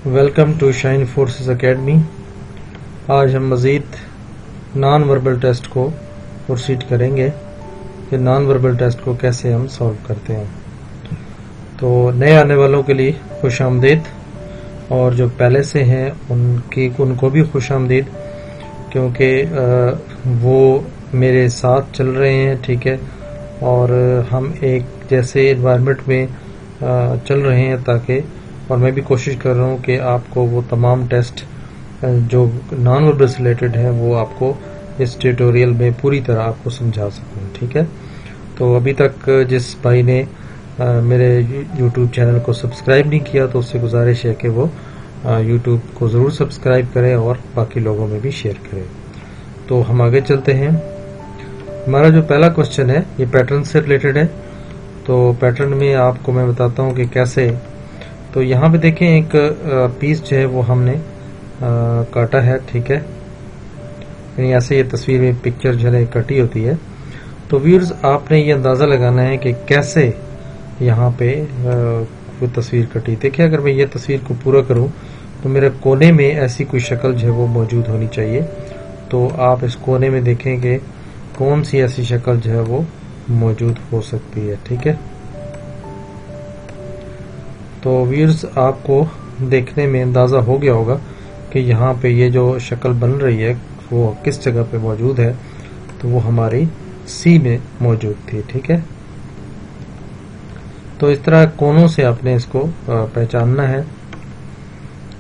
Welcome to Shine Forces Academy. आज हम मज़ीद नॉन वर्बल टेस्ट को प्रोसीड करेंगे कि नॉन वर्बल टेस्ट को कैसे हम सॉल्व करते हैं। तो नए आने वालों के लिए खुश आमदीद, और जो पहले से हैं उनको भी खुश आमदीद, क्योंकि वो मेरे साथ चल रहे हैं, ठीक है। और हम एक जैसे एनवायरनमेंट में चल रहे हैं ताकि, और मैं भी कोशिश कर रहा हूँ कि आपको वो तमाम टेस्ट जो नॉन वर्बल से रिलेटेड है वो आपको इस ट्यूटोरियल में पूरी तरह आपको समझा सकूँ, ठीक है। तो अभी तक जिस भाई ने मेरे YouTube चैनल को सब्सक्राइब नहीं किया तो उससे गुजारिश है कि वो YouTube को ज़रूर सब्सक्राइब करें और बाकी लोगों में भी शेयर करें। तो हम आगे चलते हैं। हमारा जो पहला क्वेश्चन है ये पैटर्न से रिलेटेड है। तो पैटर्न में आपको मैं बताता हूँ कि कैसे। तो यहाँ पे देखें, एक पीस जो है वो हमने काटा है, ठीक है। यानी ऐसे ये तस्वीर में पिक्चर जो है कटी होती है। तो व्यूअर्स, आपने ये अंदाज़ा लगाना है कि कैसे यहाँ पे वो तस्वीर कटी। देखिए, अगर मैं ये तस्वीर को पूरा करूँ तो मेरे कोने में ऐसी कोई शक्ल जो है वो मौजूद होनी चाहिए। तो आप इस कोने में देखें कि कौन सी ऐसी शक्ल जो है वो मौजूद हो सकती है, ठीक है। तो व्यूअर्स, आपको देखने में अंदाज़ा हो गया होगा कि यहाँ पे ये जो शक्ल बन रही है वो किस जगह पे मौजूद है। तो वो हमारी सी में मौजूद थी, ठीक है। तो इस तरह कोनों से आपने इसको पहचानना है।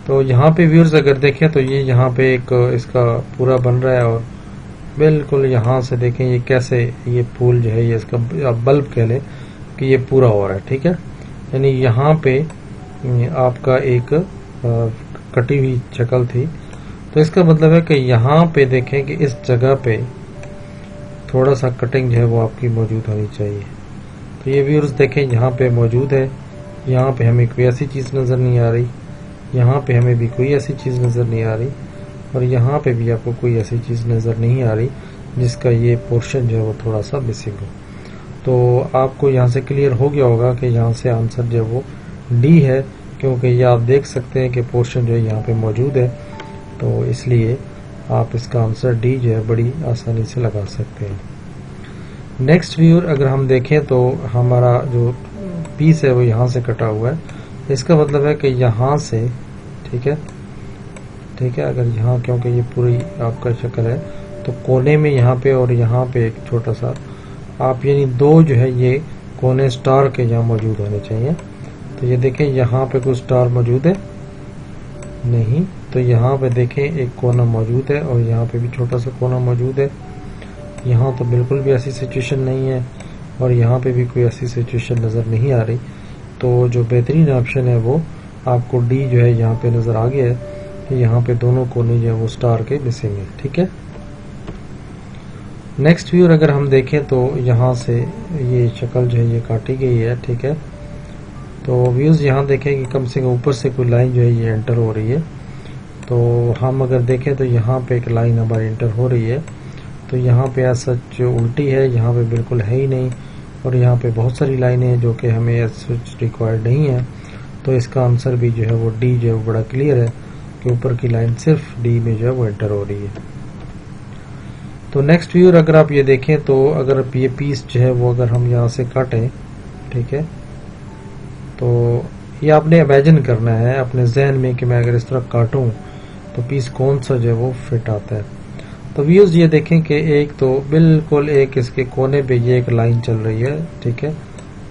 तो यहाँ पे व्यूअर्स अगर देखें तो ये यहाँ पे एक इसका पूरा बन रहा है, और बिल्कुल यहाँ से देखें ये कैसे ये फूल जो है ये इसका बल्ब कह लें कि ये पूरा हो रहा है, ठीक है। यानी यहाँ पे आपका एक कटी हुई शक्ल थी। तो इसका मतलब है कि यहाँ पे देखें कि इस जगह पे थोड़ा सा कटिंग जो है वो आपकी मौजूद होनी चाहिए। तो ये व्यूअर्स देखें यहाँ पे मौजूद है। यहाँ पे हमें कोई ऐसी चीज़ नज़र नहीं आ रही, यहाँ पे हमें भी कोई ऐसी चीज़ नज़र नहीं आ रही, और यहाँ पे भी आपको कोई ऐसी चीज़ नज़र नहीं आ रही जिसका ये पोर्शन जो है वो थोड़ा सा मिसिंग हो। तो आपको यहाँ से क्लियर हो गया होगा कि यहाँ से आंसर जो है वो डी है, क्योंकि ये आप देख सकते हैं कि पोर्शन जो है यहाँ पे मौजूद है। तो इसलिए आप इसका आंसर डी जो है बड़ी आसानी से लगा सकते हैं। नेक्स्ट व्यूअर, अगर हम देखें तो हमारा जो पीस है वो यहाँ से कटा हुआ है। इसका मतलब है कि यहाँ से, ठीक है, ठीक है। अगर यहाँ, क्योंकि ये पूरी आपका शक्ल है, तो कोने में यहाँ पे और यहाँ पे एक छोटा सा आप, यानी दो जो है ये कोने स्टार के यहाँ मौजूद होने चाहिए। तो ये देखें यहाँ पे कोई स्टार मौजूद है नहीं, तो यहाँ पे देखें एक कोना मौजूद है और यहाँ पे भी छोटा सा कोना मौजूद है। यहाँ तो बिल्कुल भी ऐसी सिचुएशन नहीं है, और यहाँ पे भी कोई ऐसी सिचुएशन नज़र नहीं आ रही। तो जो बेहतरीन ऑप्शन है वो आपको डी जो है यहाँ पे नज़र आ गया है कि यहाँ पे दोनों कोने जो है वो स्टार के मिसिंग है, ठीक है। नेक्स्ट व्यूअर, अगर हम देखें तो यहाँ से ये शक्ल जो है ये काटी गई है, ठीक है। तो व्यूज़ यहाँ देखें कि कम से कम ऊपर से कोई लाइन जो है ये एंटर हो रही है। तो हम अगर देखें तो यहाँ पे एक लाइन हमारी एंटर हो रही है। तो यहाँ पे ऐसा जो उल्टी है यहाँ पे बिल्कुल है ही नहीं, और यहाँ पे बहुत सारी लाइनें हैं जो कि हमें सच रिक्वायर्ड नहीं है। तो इसका आंसर भी जो है वो डी जो है वो बड़ा क्लियर है कि ऊपर की लाइन सिर्फ डी में जो है वो एंटर हो रही है। तो नेक्स्ट व्यूअर, अगर आप ये देखें तो अगर ये पीस जो है वो अगर हम यहाँ से काटें, ठीक है, तो ये आपने इमेजिन करना है अपने जहन में कि मैं अगर इस तरह काटूं तो पीस कौन सा जो है वो फिट आता है। तो व्यूअर्स, ये देखें कि एक तो बिल्कुल एक इसके कोने पे ये एक लाइन चल रही है, ठीक है।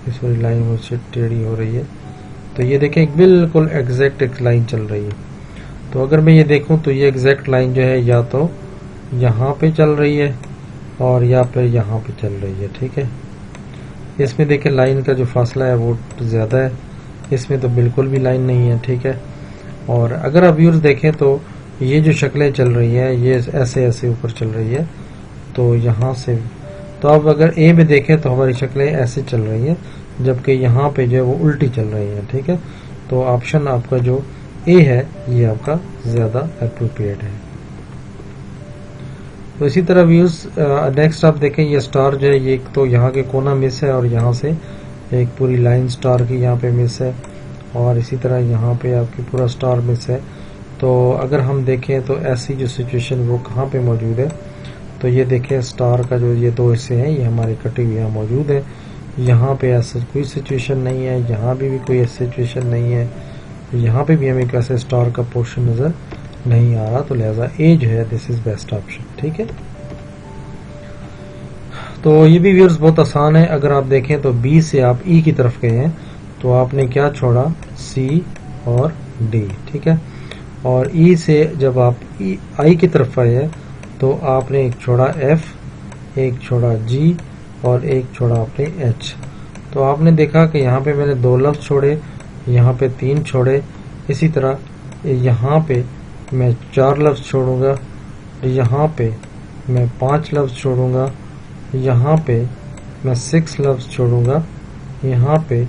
इस वाली लाइन मुझसे टेढ़ी हो रही है। तो ये देखें एक बिल्कुल एग्जैक्ट एक लाइन चल रही है। तो अगर मैं ये देखूं तो ये एग्जैक्ट लाइन जो है या तो यहाँ पे चल रही है और या फिर यहाँ पे चल रही है, ठीक है। इसमें देखें लाइन का जो फासला है वो ज़्यादा है, इसमें तो बिल्कुल भी लाइन नहीं है, ठीक है। और अगर आप व्यूअर्स देखें तो ये जो शक्लें चल रही हैं ये ऐसे ऐसे ऊपर चल रही है। तो यहाँ से, तो अब अगर ए में देखें तो हमारी शक्लें ऐसे चल रही हैं, जबकि यहाँ पे जो है वो उल्टी चल रही हैं, ठीक है। तो ऑप्शन आपका जो ए है ये आपका ज़्यादा एप्रोप्रिएट है। तो इसी तरह व्यूज़, नेक्स्ट आप देखें ये स्टार जो है ये तो यहाँ के कोना मिस है, और यहाँ से एक पूरी लाइन स्टार की यहाँ पे मिस है, और इसी तरह यहाँ पे आपकी पूरा स्टार मिस है। तो अगर हम देखें तो ऐसी जो सिचुएशन वो कहाँ पे मौजूद है, तो ये देखें स्टार का जो ये दो हिस्से हैं ये हमारी कटी हुई यहाँ मौजूद है। यहाँ पे ऐसा कोई सिचुएशन नहीं है, यहाँ भी कोई ऐसी सिचुएशन नहीं है, यहाँ पे भी हमें कैसे स्टार का पोर्शन नज़र नहीं आ रहा। तो लिहाजा ए जो है दिस इज बेस्ट ऑप्शन। ठीक है, तो ये भी व्यूअर्स बहुत आसान है। अगर आप देखें तो बी से आप ई की तरफ गए हैं तो आपने क्या छोड़ा, सी और डी। ठीक है, और ई से जब आप आई की तरफ आए हैं तो आपने एक छोड़ा एफ, एक छोड़ा जी और एक छोड़ा आपने एच। तो आपने देखा कि यहाँ पे मैंने 2 लफ्ज छोड़े, यहाँ पे 3 छोड़े, इसी तरह यहाँ पे मैं 4 लफ्ज छोड़ूंगा, यहाँ पे मैं 5 लफ्ज छोड़ूंगा, यहाँ पे मैं 6 लफ्ज छोड़ूंगा, यहाँ पे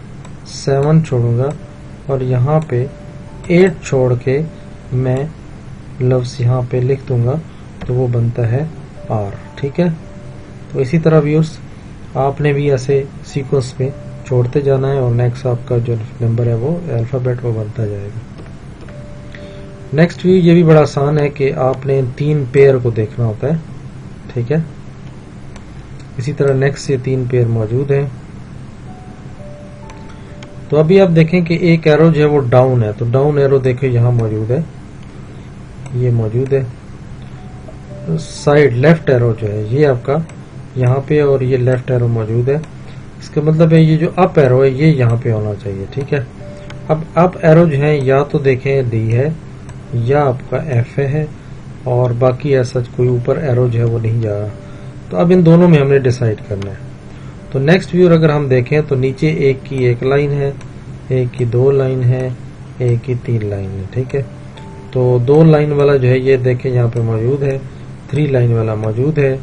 7 छोड़ूंगा और यहाँ पे 8 छोड़ के मैं लफ्ज यहाँ पे लिख दूंगा तो वो बनता है आर। ठीक है, तो इसी तरह व्यूअर्स आपने भी ऐसे सीक्वेंस में छोड़ते जाना है और नेक्स्ट आपका जो नंबर है वो अल्फाबेट वो बनता जाएगा। नेक्स्ट व्यू ये भी बड़ा आसान है कि आपने 3 पेयर को देखना होता है। ठीक है, इसी तरह नेक्स्ट से 3 पेयर मौजूद हैं। तो अभी आप देखें कि एक एरो जो है वो डाउन है, तो डाउन एरो देखो यहाँ मौजूद है, ये मौजूद है। साइड लेफ्ट एरो जो है ये आपका यहाँ पे और ये लेफ्ट एरो मौजूद है। इसका मतलब है ये जो अप एरो है ये यहाँ पे होना चाहिए। ठीक है, अब अप एरो जो है या तो देखें डी है या आपका एफ है और बाकी ऐसा कोई ऊपर एरो जो है वो नहीं जा रहा। तो अब इन दोनों में हमने डिसाइड करना है। तो नेक्स्ट व्यू अगर हम देखें तो नीचे एक की 1 लाइन है, एक की 2 लाइन है, एक की 3 लाइन है। ठीक है, तो 2 लाइन वाला जो है ये देखें यहाँ पे मौजूद है, 3 लाइन वाला मौजूद है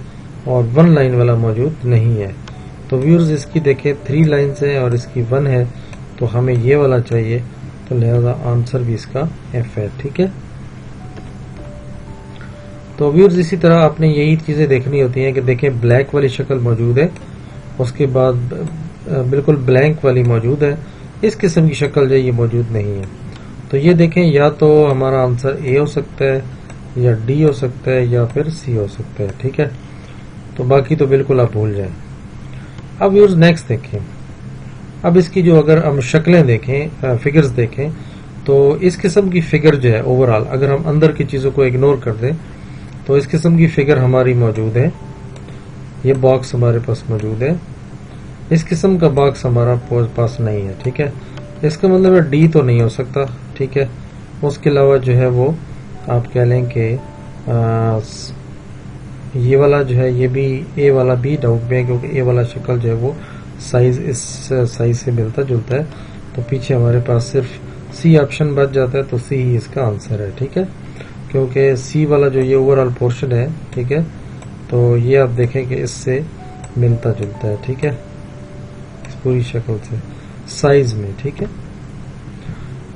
और 1 लाइन वाला मौजूद नहीं है। तो व्यूअर्स इसकी देखें 3 लाइन्स है और इसकी 1 है, तो हमें ये वाला चाहिए, तो लिहाजा आंसर भी इसका एफ है। ठीक है, तो व्यूअर्स इसी तरह आपने यही चीजें देखनी होती हैं कि देखें ब्लैक वाली शक्ल मौजूद है, उसके बाद बिल्कुल ब्लैंक वाली मौजूद है, इस किस्म की शक्ल जो ये मौजूद नहीं है। तो ये देखें या तो हमारा आंसर ए हो सकता है या डी हो सकता है या फिर सी हो सकता है। ठीक है, तो बाकी तो बिल्कुल आप भूल जाएं। अब व्यूअर्स नेक्स्ट देखें, अब इसकी जो अगर हम शक्लें देखें, फिगर्स देखें, तो इस किस्म की फिगर जो है ओवरऑल अगर हम अंदर की चीजों को इग्नोर कर दें तो इस किस्म की फिगर हमारी मौजूद है। ये बॉक्स हमारे पास मौजूद है, इस किस्म का बॉक्स हमारा पास नहीं है। ठीक है, इसका मतलब है डी तो नहीं हो सकता। ठीक है, उसके अलावा जो है वो आप कह लें कि ये वाला जो है ये भी ए वाला भी डाउट में है, क्योंकि ए वाला शक्ल जो है वो साइज इस साइज से मिलता जुलता है। तो पीछे हमारे पास सिर्फ सी ऑप्शन बच जाता है, तो सी ही इसका आंसर है। ठीक है, क्योंकि सी वाला जो ये ओवरऑल पोर्शन है, ठीक है, तो ये आप देखें कि इससे मिलता जुलता है। ठीक है, इस पूरी शक्ल से साइज में। ठीक है,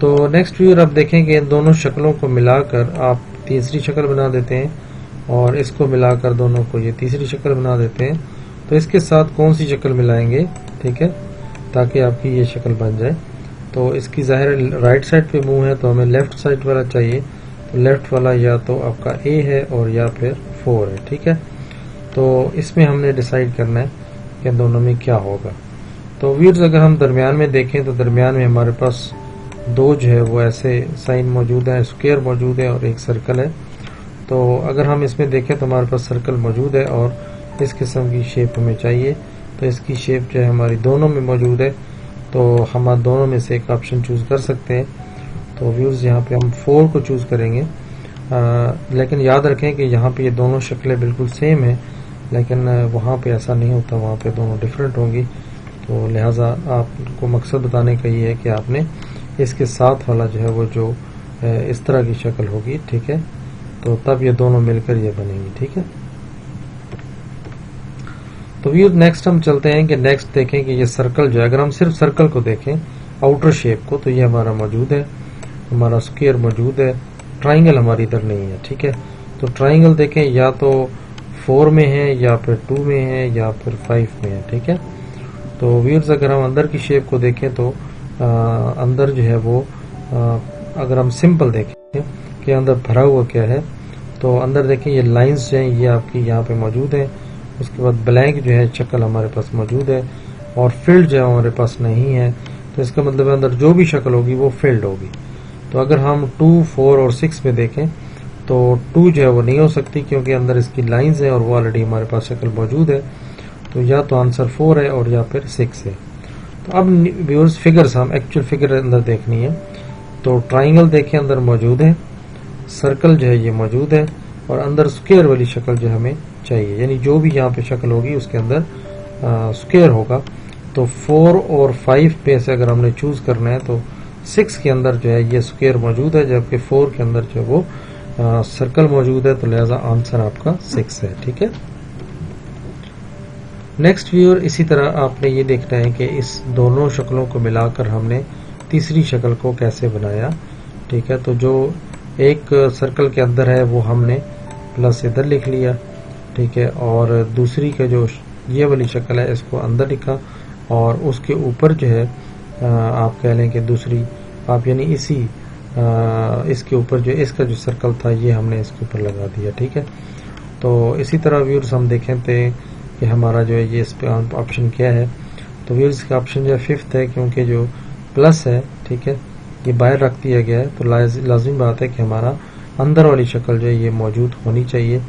तो नेक्स्ट व्यू आप देखें कि इन दोनों शक्लों को मिलाकर आप तीसरी शक्ल बना देते हैं और इसको मिलाकर दोनों को ये तीसरी शक्ल बना देते हैं। तो इसके साथ कौन सी शक्ल मिलाएंगे, ठीक है, ताकि आपकी ये शक्ल बन जाए। तो इसकी जाहिर राइट साइड पे मुंह है, तो हमें लेफ्ट साइड वाला चाहिए। तो लेफ्ट वाला या तो आपका ए है और या फिर 4 है। ठीक है, तो इसमें हमने डिसाइड करना है कि दोनों में क्या होगा। तो व्यूअर्स अगर हम दरमियान में देखें तो दरमियान में हमारे पास 2 जो है वो ऐसे साइन मौजूद है, स्क्वायर मौजूद है और एक सर्कल है। तो अगर हम इसमें देखें तो हमारे पास सर्कल मौजूद है और इस किस्म की शेप हमें चाहिए। तो इसकी शेप जो है हमारी दोनों में मौजूद है, तो हम दोनों में से एक ऑप्शन चूज कर सकते हैं। तो व्यूज़ यहाँ पे हम 4 को चूज करेंगे, लेकिन याद रखें कि यहाँ पे ये दोनों शक्लें बिल्कुल सेम है, लेकिन वहाँ पे ऐसा नहीं होता, वहाँ पे दोनों डिफरेंट होंगी। तो लिहाजा आपको मकसद बताने का ये है कि आपने इसके साथ वाला जो है वो जो इस तरह की शक्ल होगी, ठीक है, तो तब ये दोनों मिलकर ये बनेंगी। ठीक है, तो व्यूज नेक्स्ट हम चलते हैं कि नेक्स्ट देखें कि ये सर्कल जो है, अगर हम सिर्फ सर्कल को देखें आउटर शेप को, तो ये हमारा मौजूद है, हमारा स्क्वायर मौजूद है, ट्राइंगल हमारी इधर नहीं है। ठीक है, तो ट्राइंगल देखें या तो 4 में है या फिर 2 में है या फिर 5 में है। ठीक है, तो व्यूज अगर हम अंदर की शेप को देखें तो अंदर जो है वो अगर हम सिंपल देखें कि अंदर भरा हुआ क्या है, तो अंदर देखें ये लाइंस जो हैं ये आपकी यहाँ पे मौजूद है। उसके बाद ब्लैंक जो है शक्ल हमारे पास मौजूद है और फील्ड जो है हमारे पास नहीं है। तो इसका मतलब अंदर जो भी शक्ल होगी वो फील्ड होगी। तो अगर हम 2, 4 और 6 में देखें तो 2 जो है वो नहीं हो सकती क्योंकि अंदर इसकी लाइंस है और वो ऑलरेडी हमारे पास शक्ल मौजूद है। तो या तो आंसर 4 है और या फिर 6 है। तो अब व्यूअर्स फिगर्स, हम एक्चुअल फिगर अंदर देखनी है। तो ट्राइंगल देखें अंदर मौजूद है, सर्कल जो है ये मौजूद है और अंदर स्क्वायर वाली शक्ल जो हमें चाहिए, यानी जो भी यहाँ पे शक्ल होगी उसके अंदर स्क्वायर होगा। तो 4 और 5 पे से अगर हमने चूज करना है तो 6 के अंदर जो है ये स्क्वायर मौजूद है, जबकि 4 के अंदर जो है वो सर्कल मौजूद है। तो लिहाजा आंसर आपका 6 है। ठीक है। नेक्स्ट व्यूअर, इसी तरह आपने ये देखना है कि इस दोनों शक्लों को मिलाकर हमने तीसरी शक्ल को कैसे बनाया। ठीक है। तो जो एक सर्कल के अंदर है वो हमने प्लस इधर लिख लिया। ठीक है। और दूसरी का जो ये वाली शक्ल है इसको अंदर लिखा और उसके ऊपर जो है आप कह लें कि दूसरी आप यानी इसके ऊपर जो इसका जो सर्कल था ये हमने इसके ऊपर लगा दिया। ठीक है। तो इसी तरह व्यूअर्स हम देखें थे कि हमारा जो है ये इस पे ऑप्शन क्या है। तो व्यूअर्स का ऑप्शन जो है 5th है क्योंकि जो प्लस है, ठीक है, ये बाहर रख दिया गया है। तो लाजिम बात है कि हमारा अंदर वाली शक्ल जो है ये मौजूद होनी चाहिए।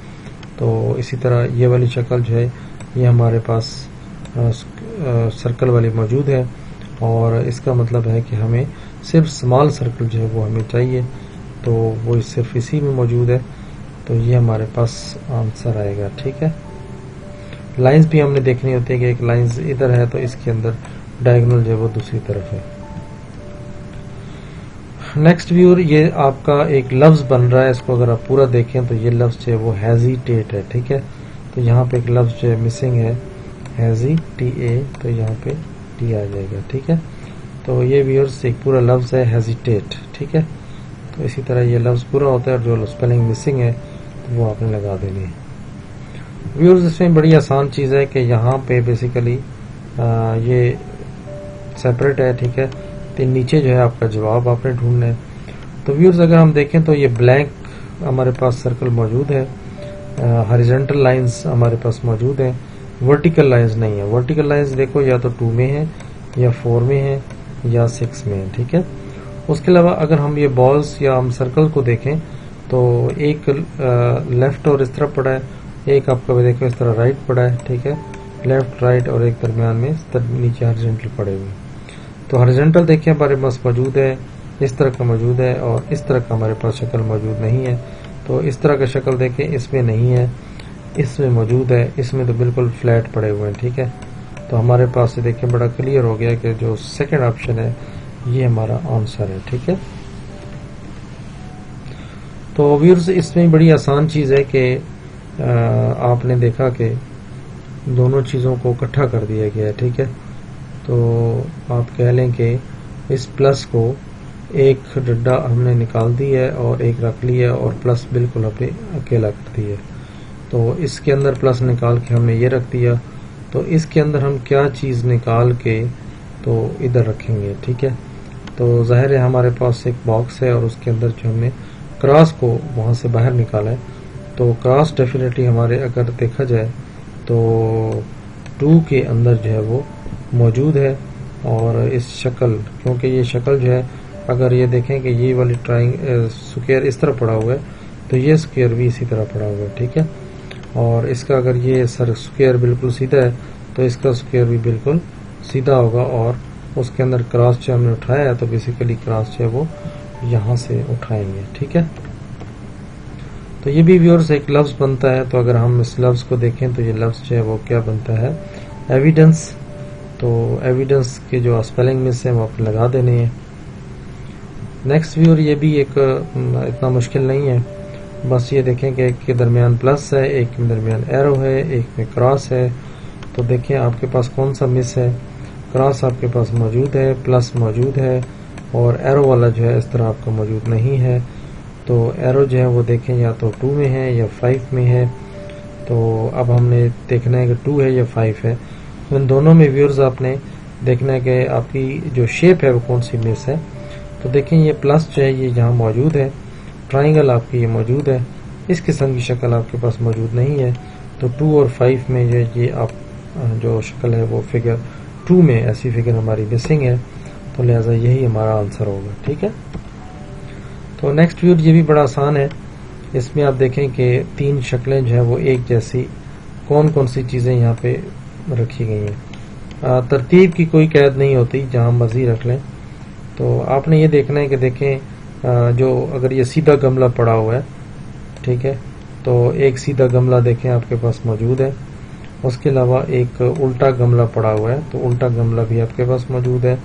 तो इसी तरह ये वाली शक्ल जो है ये हमारे पास सर्कल वाली मौजूद है और इसका मतलब है कि हमें सिर्फ स्मॉल सर्कल जो है वो हमें चाहिए। तो वो सिर्फ इसी में मौजूद है। तो ये हमारे पास आंसर आएगा। ठीक है। लाइंस भी हमने देखनी होती है कि एक लाइंस इधर है तो इसके अंदर डायगोनल जो है वो दूसरी तरफ है। नेक्स्ट व्यूअर, ये आपका एक लफ्ज बन रहा है। इसको अगर आप पूरा देखें तो ये लफ्ज जो है वो हेजिटेट है। ठीक है। तो यहाँ पे एक लफ्ज जो है मिसिंग है, हेजिTA, तो यहाँ पे टी आ जाएगा। ठीक है। तो ये व्यूअर्स एक पूरा लफ्ज है हेजिटेट। ठीक है। तो इसी तरह ये लफ्ज पूरा होता है और जो स्पेलिंग मिसिंग है तो वो आपने लगा देनी है। व्यूअर्स इसमें बड़ी आसान चीज़ है कि यहाँ पे बेसिकली ये सेपरेट है। ठीक है। तो नीचे जो है आपका जवाब आपने ढूंढना है। तो व्यूअर्स अगर हम देखें तो ये ब्लैंक हमारे पास सर्कल मौजूद है, हॉरिजॉन्टल लाइंस हमारे पास मौजूद है, वर्टिकल लाइंस नहीं है। वर्टिकल लाइंस देखो या तो 2 में है या 4 में है या 6 में है। ठीक है। उसके अलावा अगर हम ये बॉल्स या हम सर्कल को देखें तो एक लेफ्ट और इस तरफ पड़ा है, एक आपका देखो इस तरह राइट पड़ा है। ठीक है। लेफ्ट राइट और एक दरमियान में नीचे हॉरिजॉन्टल पड़े हुए। तो हॉरिजॉन्टल देखिए हमारे पास मौजूद है, इस तरह का मौजूद है और इस तरह का हमारे पास शक्ल मौजूद नहीं है। तो इस तरह का शक्ल देखें, इसमें नहीं है, इसमें मौजूद है, इसमें तो बिल्कुल फ्लैट पड़े हुए हैं। ठीक है। तो हमारे पास से देखिए बड़ा क्लियर हो गया कि जो सेकंड ऑप्शन है ये हमारा आंसर है। ठीक है। तो व्यूअर्स इसमें बड़ी आसान चीज़ है कि आपने देखा कि दोनों चीज़ों को इकट्ठा कर दिया गया है। ठीक है। तो आप कह लें कि इस प्लस को एक डंडा हमने निकाल दी है और एक रख लिया और प्लस बिल्कुल हमने अकेला कर दिया। तो इसके अंदर प्लस निकाल के हमने ये रख दिया। तो इसके अंदर हम क्या चीज़ निकाल के तो इधर रखेंगे। ठीक है। तो जाहिर है हमारे पास एक बॉक्स है और उसके अंदर जो हमने क्रॉस को वहाँ से बाहर निकाला है। तो क्रॉस डेफिनेटली हमारे अगर देखा जाए तो 2 के अंदर जो है वो मौजूद है। और इस शक्ल, क्योंकि ये शक्ल जो है अगर ये देखें कि ये वाली स्क्वायर इस तरह पड़ा हुआ है तो ये स्क्वायर भी इसी तरह पड़ा हुआ है। ठीक है। और इसका अगर ये स्क्वायर बिल्कुल सीधा है तो इसका स्क्वायर भी बिल्कुल सीधा होगा और उसके अंदर क्रॉस जो हमने उठाया है तो बेसिकली क्रॉस जो है वो यहाँ से उठाएंगे। ठीक है। तो ये भी व्यूअर्स एक लफ्ज बनता है। तो अगर हम इस लफ्ज को देखें तो ये लफ्ज जो है वो क्या बनता है, एविडेंस। तो एविडेंस के जो स्पेलिंग मिस है वो आपने लगा देने हैं। नेक्स्ट व्यूअर, ये भी एक इतना मुश्किल नहीं है, बस ये देखें कि एक के दरमियान प्लस है, एक के दरमियान एरो है, एक में क्रॉस है। तो देखें आपके पास कौन सा मिस है। क्रॉस आपके पास मौजूद है, प्लस मौजूद है और एरो वाला जो है इस तरह आपका मौजूद नहीं है। तो एरो जो है वो देखें या तो 2 में है या 5 में है। तो अब हमने देखना है कि 2 है या 5 है। इन दोनों में व्यूअर्स आपने देखना है कि आपकी जो शेप है वो कौन सी मिस है। तो देखें ये प्लस जो है ये यहाँ मौजूद है, ट्राइंगल आपकी ये मौजूद है, इस किस्म की शक्ल आपके पास मौजूद नहीं है। तो 2 और 5 में ये आप जो शक्ल है वो फिगर 2 में ऐसी फिगर हमारी मिसिंग है, तो लिहाजा यही हमारा आंसर होगा। ठीक है, तो नेक्स्ट व्यू ये भी बड़ा आसान है। इसमें आप देखें कि 3 शक्लें जो है वो एक जैसी कौन कौन सी चीज़ें यहाँ पे रखी गई हैं। तरतीब की कोई कैद नहीं होती, जहाँ मर्जी रख लें। तो आपने ये देखना है कि देखें जो अगर ये सीधा गमला पड़ा हुआ है, ठीक है, तो एक सीधा गमला देखें आपके पास मौजूद है, उसके अलावा एक उल्टा गमला पड़ा हुआ है, तो उल्टा गमला भी आपके पास मौजूद है,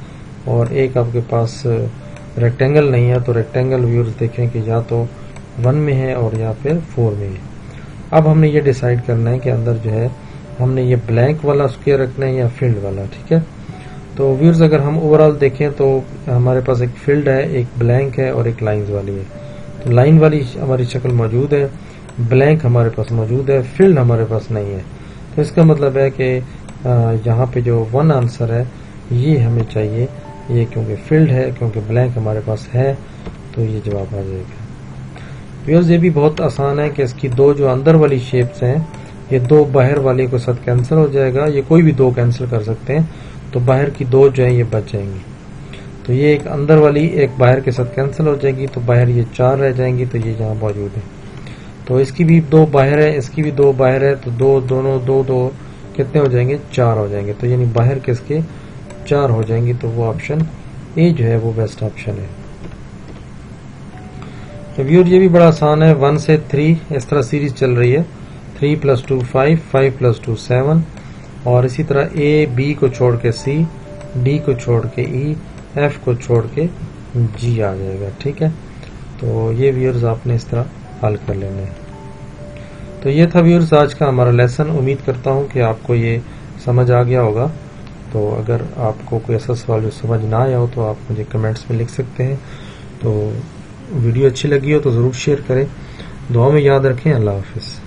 और एक आपके पास रेक्टेंगल नहीं है, तो रेक्टेंगल व्यूज देखें कि या तो 1 में है और या फिर 4 में है। अब हमने ये डिसाइड करना है कि अंदर जो है हमने ये ब्लैंक वाला स्क्वायर रखना है या फील्ड वाला। ठीक है, तो व्यूअर्स अगर हम ओवरऑल देखें तो हमारे पास एक फील्ड है, एक ब्लैंक है और एक लाइंस वाली है। तो लाइन वाली हमारी शक्ल मौजूद है, ब्लैंक हमारे पास मौजूद है, फील्ड हमारे पास नहीं है। तो इसका मतलब है कि यहाँ पे जो 1 आंसर है ये हमें चाहिए, ये क्योंकि फील्ड है, क्योंकि ब्लैंक हमारे पास है, तो ये जवाब आ जाएगा। व्यूअर्स ये भी बहुत आसान है कि इसकी 2 जो अंदर वाली शेप्स हैं, ये 2 बाहर वाली के साथ कैंसिल हो जाएगा, ये कोई भी 2 कैंसिल कर सकते हैं, तो बाहर की 2 जो है ये बच जाएंगी। तो ये एक अंदर वाली एक बाहर के साथ कैंसिल हो जाएगी, तो बाहर ये 4 रह जाएंगी, तो ये यहाँ मौजूद है। तो इसकी भी 2 बाहर है, इसकी भी 2 बाहर है, तो 2 दोनों 2 कितने हो जाएंगे, 4 हो जाएंगे। तो यानी बाहर किसके 4 हो जाएंगी, तो वो ऑप्शन ए जो है वो बेस्ट ऑप्शन है। तो व्यूअर ये भी बड़ा आसान है, 1 से 3 इस तरह सीरीज चल रही है, 3 + 2 5, 5 + 2 7, और इसी तरह ए बी को छोड़ के सी, डी को छोड़ के ई, एफ को छोड़ के जी आ जाएगा। ठीक है, तो ये व्यूअर्स आपने इस तरह हल कर लेना है। तो ये था व्यूअर्स आज का हमारा लेसन। उम्मीद करता हूँ कि आपको ये समझ आ गया होगा। तो अगर आपको कोई ऐसा सवाल जो समझ ना आया हो तो आप मुझे कमेंट्स में लिख सकते हैं। तो वीडियो अच्छी लगी हो तो ज़रूर शेयर करें। दुआ में याद रखें। अल्लाह हाफिज़।